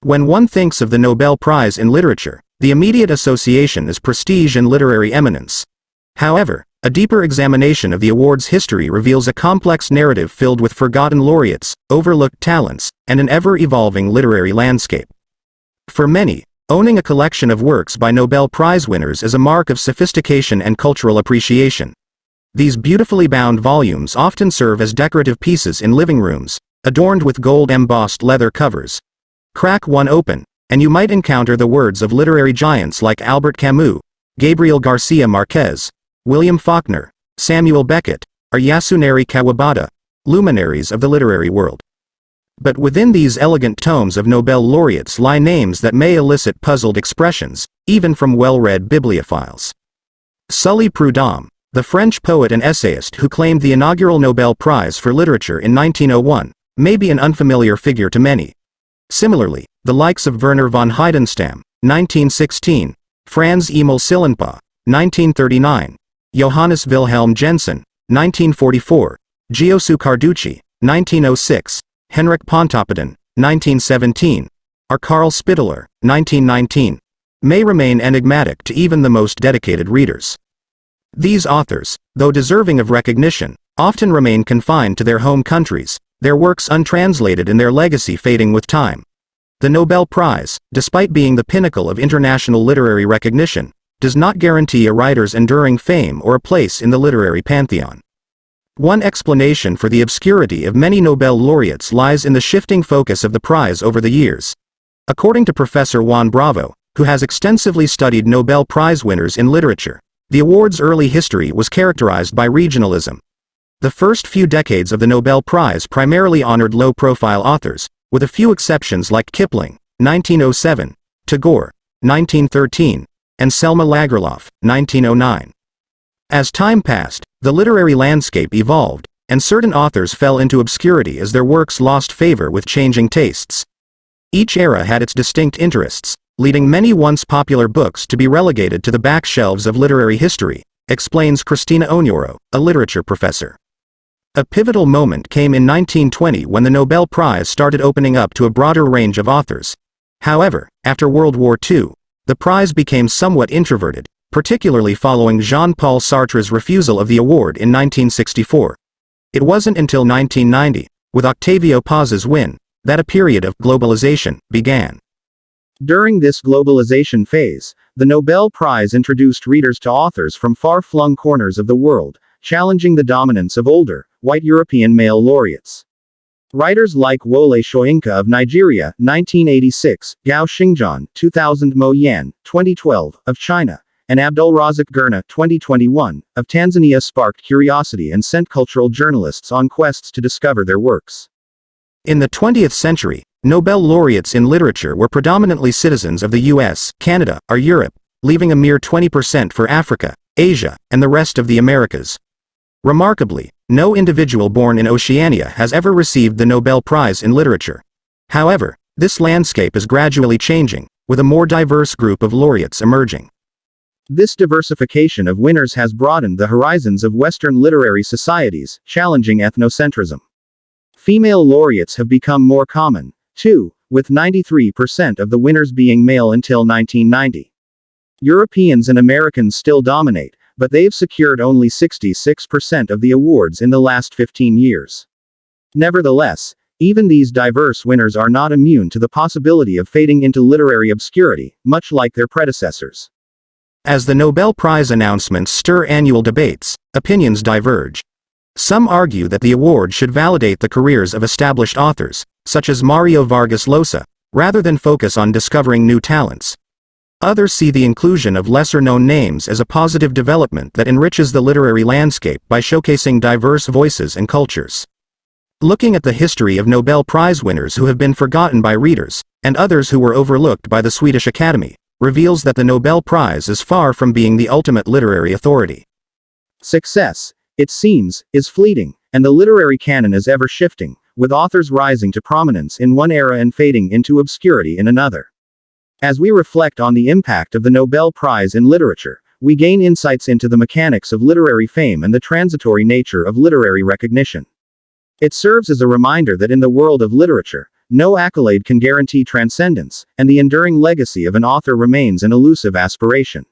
When one thinks of the Nobel Prize in literature, the immediate association is prestige and literary eminence. However, a deeper examination of the award's history reveals a complex narrative filled with forgotten laureates, overlooked talents, and an ever-evolving literary landscape. For many, owning a collection of works by Nobel Prize winners is a mark of sophistication and cultural appreciation. These beautifully bound volumes often serve as decorative pieces in living rooms, adorned with gold-embossed leather covers. Crack one open, and you might encounter the words of literary giants like Albert Camus, Gabriel García Márquez, William Faulkner, Samuel Beckett, or Yasunari Kawabata, luminaries of the literary world. But within these elegant tomes of Nobel laureates lie names that may elicit puzzled expressions, even from well-read bibliophiles. Sully Prudhomme, the French poet and essayist who claimed the inaugural Nobel Prize for Literature in 1901, may be an unfamiliar figure to many. Similarly, the likes of Verner von Heidenstam, 1916, Frans Eemil Sillanpää, 1939, Johannes Vilhelm Jensen, 1944, Giosuè Carducci, 1906, Henrik Pontoppidan, 1917, or Carl Spitteler, 1919, may remain enigmatic to even the most dedicated readers. These authors, though deserving of recognition, often remain confined to their home countries, their works untranslated and their legacy fading with time. The Nobel Prize, despite being the pinnacle of international literary recognition, does not guarantee a writer's enduring fame or a place in the literary pantheon. One explanation for the obscurity of many Nobel laureates lies in the shifting focus of the prize over the years. According to Professor Juan Bravo, who has extensively studied Nobel Prize winners in literature, the award's early history was characterized by regionalism. The first few decades of the Nobel Prize primarily honored low-profile authors, with a few exceptions like Kipling, 1907, Tagore, 1913, and Selma Lagerlöf, 1909. As time passed, the literary landscape evolved, and certain authors fell into obscurity as their works lost favor with changing tastes. Each era had its distinct interests, leading many once popular books to be relegated to the back shelves of literary history, explains Cristina Onyoro, a literature professor. A pivotal moment came in 1920 when the Nobel Prize started opening up to a broader range of authors. However, after World War II, the prize became somewhat introverted, particularly following Jean-Paul Sartre's refusal of the award in 1964. It wasn't until 1990, with Octavio Paz's win, that a period of globalization began. During this globalization phase, the Nobel Prize introduced readers to authors from far-flung corners of the world, challenging the dominance of older, white European male laureates. Writers like Wole Soyinka of Nigeria, 1986, Gao Xingjian, 2000, Mo Yan, 2012, of China, and Abdulrazak Gurna, 2021, of Tanzania sparked curiosity and sent cultural journalists on quests to discover their works. In the 20th century, Nobel laureates in literature were predominantly citizens of the US, Canada, or Europe, leaving a mere 20% for Africa, Asia, and the rest of the Americas. Remarkably, no individual born in Oceania has ever received the Nobel Prize in literature. However, this landscape is gradually changing, with a more diverse group of laureates emerging. This diversification of winners has broadened the horizons of Western literary societies, challenging ethnocentrism. Female laureates have become more common, too, with 93% of the winners being male until 1990. Europeans and Americans still dominate, but they've secured only 66% of the awards in the last 15 years. Nevertheless, even these diverse winners are not immune to the possibility of fading into literary obscurity, much like their predecessors. As the Nobel Prize announcements stir annual debates, opinions diverge. Some argue that the award should validate the careers of established authors, such as Mario Vargas Llosa, rather than focus on discovering new talents. Others see the inclusion of lesser-known names as a positive development that enriches the literary landscape by showcasing diverse voices and cultures. Looking at the history of Nobel Prize winners who have been forgotten by readers, and others who were overlooked by the Swedish Academy, reveals that the Nobel Prize is far from being the ultimate literary authority. Success, it seems, is fleeting, and the literary canon is ever shifting, with authors rising to prominence in one era and fading into obscurity in another. As we reflect on the impact of the Nobel Prize in literature, we gain insights into the mechanics of literary fame and the transitory nature of literary recognition. It serves as a reminder that in the world of literature, No accolade can guarantee transcendence, and the enduring legacy of an author remains an elusive aspiration.